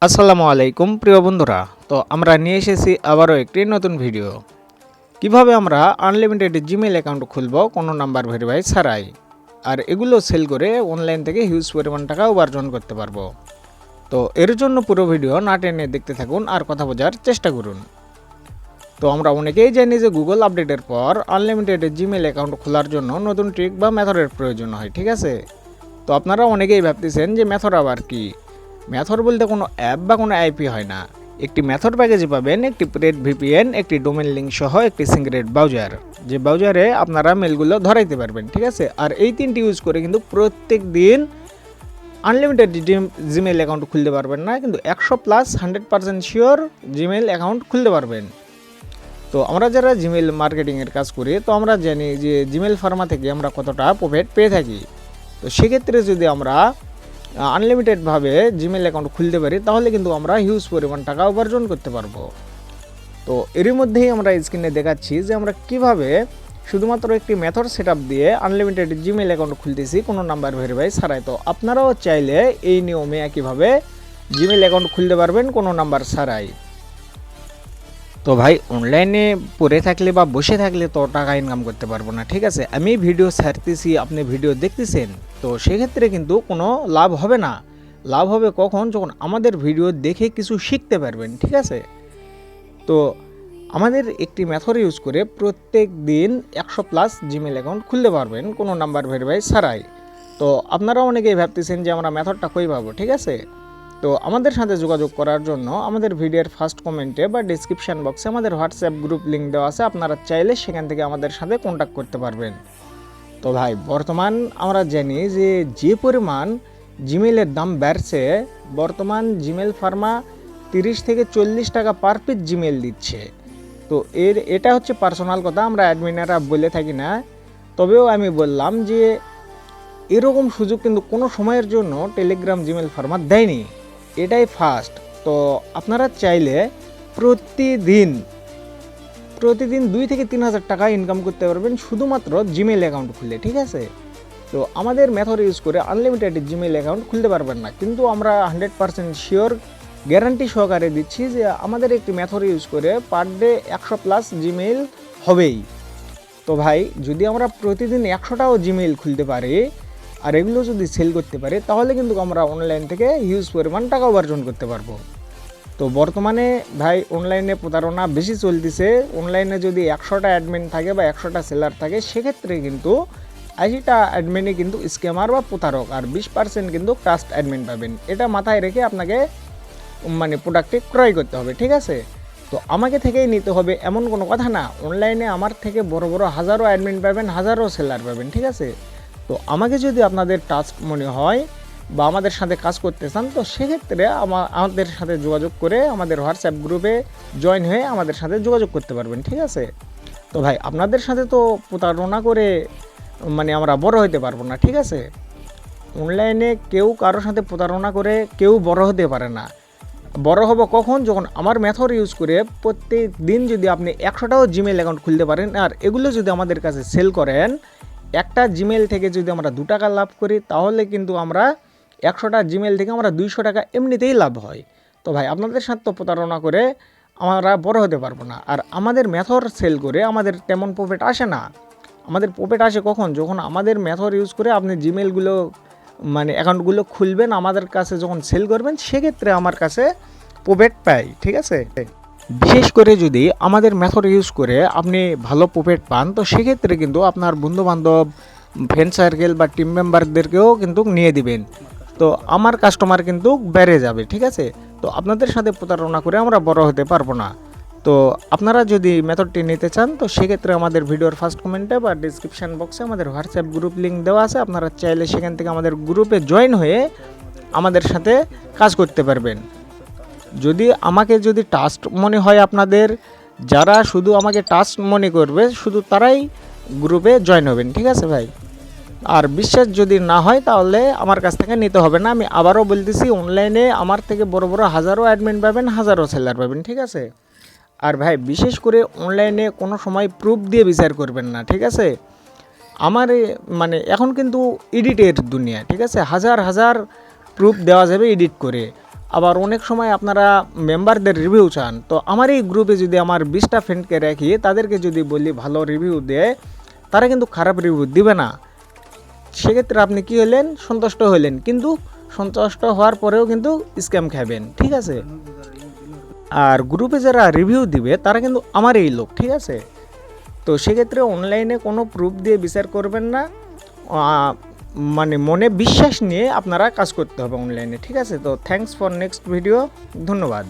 আসসালামু আলাইকুম প্রিয় বন্ধুরা। তো আমরা নিয়ে এসেছি আবারও একটি নতুন ভিডিও। কিভাবে আমরা আনলিমিটেড জিমেইল অ্যাকাউন্ট খুলব কোনো নাম্বার ভেরিফাই ছাড়াই, আর এগুলো সেল করে অনলাইন থেকে হিউজ পরিমাণ টাকা উপার্জন করতে পারবো। তো এর জন্য পুরো ভিডিও না টেনে দেখতে থাকুন আর কথা বোঝার চেষ্টা করুন। তো আমরা অনেকেই জানি যে গুগল আপডেটের পর আনলিমিটেড জিমেইল অ্যাকাউন্ট খোলার জন্য নতুন ট্রিক বা মেথডের প্রয়োজন হয়, ঠিক আছে। তো আপনারা অনেকেই ভাবতেছেন যে মেথড আবার কি। মেথড বলতে কোনো অ্যাপ বা কোনো আইপি হয় না। একটি মেথড প্যাকেজে পাবেন একটি প্রেড ভিপিএন, একটি ডোমেন লিঙ্ক সহ একটি সিক্রেট ব্রাউজার, যে ব্রাউজারে আপনারা মেলগুলো ধরাইতে পারবেন, ঠিক আছে। আর এই তিনটি ইউজ করে কিন্তু প্রত্যেক দিন আনলিমিটেড জিমেইল অ্যাকাউন্ট খুলতে পারবেন না, কিন্তু 100+ 100% শিওর জিমেইল অ্যাকাউন্ট খুলতে পারবেন। তো আমরা যারা জিমেইল মার্কেটিংয়ের কাজ করি, তো আমরা জানি যে জিমেইল ফার্মা থেকে আমরা কতটা প্রফিট পেয়ে থাকি। তো সেক্ষেত্রে যদি আমরা আনলিমিটেডভাবে জিমেইল অ্যাকাউন্ট খুলতে পারি, তাহলে কিন্তু আমরা হিউজ পরিমাণ টাকা উপার্জন করতে পারবো। তো এরই মধ্যেই আমরা স্ক্রিনে দেখাচ্ছি যে আমরা কিভাবে শুধুমাত্র একটি মেথড সেটআপ দিয়ে আনলিমিটেড জিমেইল অ্যাকাউন্ট খুলতেছি কোনো নাম্বার ভেরিফাই ছাড়াই। তো আপনারাও চাইলে এই নিয়মে একইভাবে জিমেইল অ্যাকাউন্ট খুলতে পারবেন কোনো নাম্বার ছাড়াই। তো ভাই, অনলাইনে পড়ে থাকলে বা বসে থাকলে তো টাকা ইনকাম করতে পারবো না, ঠিক আছে। আমি ভিডিও ছাড়তেছি, আপনি ভিডিও দেখতেছেন, তো সেক্ষেত্রে কিন্তু কোনো লাভ হবে না। লাভ হবে কখন? যখন আমাদের ভিডিও দেখে কিছু শিখতে পারবেন, ঠিক আছে। তো আমাদের একটি মেথড ইউজ করে প্রত্যেক দিন 100+ জিমেইল অ্যাকাউন্ট খুলতে পারবেন কোনো নাম্বার ভেরিফাই ছাড়াই। তো আপনারা অনেকেই ভাবতেছেন যে আমরা মেথডটা কই পাবো, ঠিক আছে। তো আমাদের সাথে যোগাযোগ করার জন্য আমাদের ভিডিওর ফার্স্ট কমেন্টে বা ডিসক্রিপশন বক্সে আমাদের হোয়াটসঅ্যাপ গ্রুপ লিঙ্ক দেওয়া আছে, আপনারা চাইলে সেখান থেকে আমাদের সাথে কন্ট্যাক্ট করতে পারবেন। তো ভাই, বর্তমান আমরা জানি যে পরিমাণ জিমেইলের দাম বাড়ছে, বর্তমান জিমেইল ফার্মা 30 থেকে 40 টাকা পার পিস জিমেইল দিচ্ছে। তো এটা হচ্ছে পার্সোনাল কথা, আমরা অ্যাডমিনাররা বলে থাকি না। তবেও আমি বললাম যে এরকম সুযোগ কিন্তু কোনো সময়ের জন্য টেলিগ্রাম জিমেইল ফার্মা দেয়নি, এটাই ফার্স্ট। তো আপনারা চাইলে প্রতিদিন 2 থেকে 3 হাজার টাকা ইনকাম করতে পারবেন শুধুমাত্র জিমেইল অ্যাকাউন্ট খুললে, ঠিক আছে। তো আমাদের মেথড ইউজ করে আনলিমিটেড জিমেইল অ্যাকাউন্ট খুলতে পারবেন না, কিন্তু আমরা 100% শিওর গ্যারান্টি সহকারে দিচ্ছি যে আমাদের একটি মেথড ইউজ করে পার ডে 100+ জিমেইল হবেই। তো ভাই, যদি আমরা প্রতিদিন 100টাও জিমেইল খুলতে পারি আর এগুলো যদি সেল করতে পারি, তাহলে কিন্তু আমরা অনলাইন থেকে হিউজ পরিমাণ টাকা উপার্জন করতে পারবো। তো বর্তমানে ভাই অনলাইনে প্রতারণা বেশি চলতেছে। অনলাইনে যদি 100টা অ্যাডমিন থাকে বা 100টা সেলার থাকে, সেক্ষেত্রে কিন্তু 80টা অ্যাডমিনই কিন্তু স্ক্যামার বা প্রতারক, আর 20% কিন্তু ট্রাস্ট অ্যাডমিন পাবেন। এটা মাথায় রেখে আপনাকে প্রোডাক্টটি ক্রয় করতে হবে, ঠিক আছে। তো আমাকে থেকেই নিতে হবে এমন কোনো কথা না। অনলাইনে আমার থেকে বড় বড় হাজারো অ্যাডমিন পাবেন, হাজারো সেলার পাবেন, ঠিক আছে। তো আমাকে যদি আপনাদের টাস্ক মনে হয় বা আমাদের সাথে কাজ করতে চান, তো সেক্ষেত্রে আমাদের সাথে যোগাযোগ করে আমাদের হোয়াটসঅ্যাপ গ্রুপে জয়েন হয়ে আমাদের সাথে যোগাযোগ করতে পারবেন, ঠিক আছে। তো ভাই, আপনাদের সাথে তো প্রতারণা করে আমরা বড় হতে পারবো না, ঠিক আছে। অনলাইনে কেউ কারোর সাথে প্রতারণা করে কেউ বড় হতে পারে না। বড় হব কখন? যখন আমার মেথড ইউজ করে প্রত্যেক দিন যদি আপনি 100টাও জিমেইল অ্যাকাউন্ট খুলতে পারেন, আর এগুলো যদি আমাদের কাছে সেল করেন, একটা জিমেইল থেকে যদি আমরা 2 টাকা লাভ করি, তাহলে কিন্তু আমরা 100টা জিমেইল থেকে আমরা 200 টাকা এমনিতেই লাভ হয়। তো ভাই, আপনাদের সাথে তো প্রতারণা করে আমরা বড় হতে পারবো না। আর আমাদের মেথড সেল করে আমাদের তেমন প্রফিট আসে না। আমাদের প্রফিট আসে কখন? যখন আমাদের মেথড ইউজ করে আপনি জিমেইলগুলো অ্যাকাউন্টগুলো খুলবেন, আমাদের কাছে যখন সেল করবেন, সেক্ষেত্রে আমার কাছে প্রফিট পাই, ঠিক আছে। বিশেষ করে যদি আমাদের মেথড ইউজ করে আপনি ভালো প্রফিট পান, তো সেক্ষেত্রে কিন্তু আপনার বন্ধুবান্ধব, ফ্রেন্ড সার্কেল বা টিম মেম্বারদেরকেও কিন্তু নিয়ে দিবেন। তো আমার কাস্টমার কিন্তু বেড়ে যাবে, ঠিক আছে। তো আপনাদের সাথে প্রতারণা করে আমরা বড় হতে পারবো না। তো আপনারা যদি মেথডটি নিতে চান, তো সেক্ষেত্রে আমাদের ভিডিওর ফার্স্ট কমেন্টে বা ডিসক্রিপশান বক্সে আমাদের হোয়াটসঅ্যাপ গ্রুপ লিঙ্ক দেওয়া আছে, আপনারা চাইলে সেখান থেকে আমাদের গ্রুপে জয়েন হয়ে আমাদের সাথে কাজ করতে পারবেন। যদি টাস্ক মনে হয় আপনাদের, যারা শুধু আমাকে টাস্ক মনে করবে শুধু তারাই গ্রুপে জয়েন হবেন, ঠিক আছে ভাই। আর বিশ্বাস যদি না হয়, তাহলে আমার কাছ থেকে নিতে হবে না। আমি আবারও বলতেছি, অনলাইনে আমার থেকে বড় বড় হাজারো অ্যাডমিন পাবেন, হাজারো সেলার পাবেন, ঠিক আছে। আর ভাই, বিশেষ করে অনলাইনে কোনো সময় প্রুফ দিয়ে বিচার করবেন না, ঠিক আছে। আমার এখন কিন্তু এডিটের দুনিয়া, ঠিক আছে। হাজার হাজার প্রুফ দেওয়া যাবে এডিট করে। আবার অনেক সময় আপনারা মেম্বারদের রিভিউ চান, তো আমার এই গ্রুপে যদি আমার 20টা ফ্রেন্ডকে রাখি, তাদেরকে যদি বলি ভালো রিভিউ দেয়, তারা কিন্তু খারাপ রিভিউ দিবে না। সেক্ষেত্রে আপনি কি হলেন, সন্তুষ্ট হলেন, কিন্তু সন্তুষ্ট হওয়ার পরেও কিন্তু স্ক্যাম খাবেন, ঠিক আছে। আর গ্রুপে যারা রিভিউ দিবে তারা কিন্তু আমার এই লোক, ঠিক আছে। তো সেক্ষেত্রে অনলাইনে কোনো প্রুফ দিয়ে বিচার করবেন না, মানে মনে বিশ্বাস নিয়ে আপনারা কাজ করতে হবে অনলাইনে, ঠিক আছে। তো থ্যাঙ্কস ফর নেক্সট ভিডিও, ধন্যবাদ।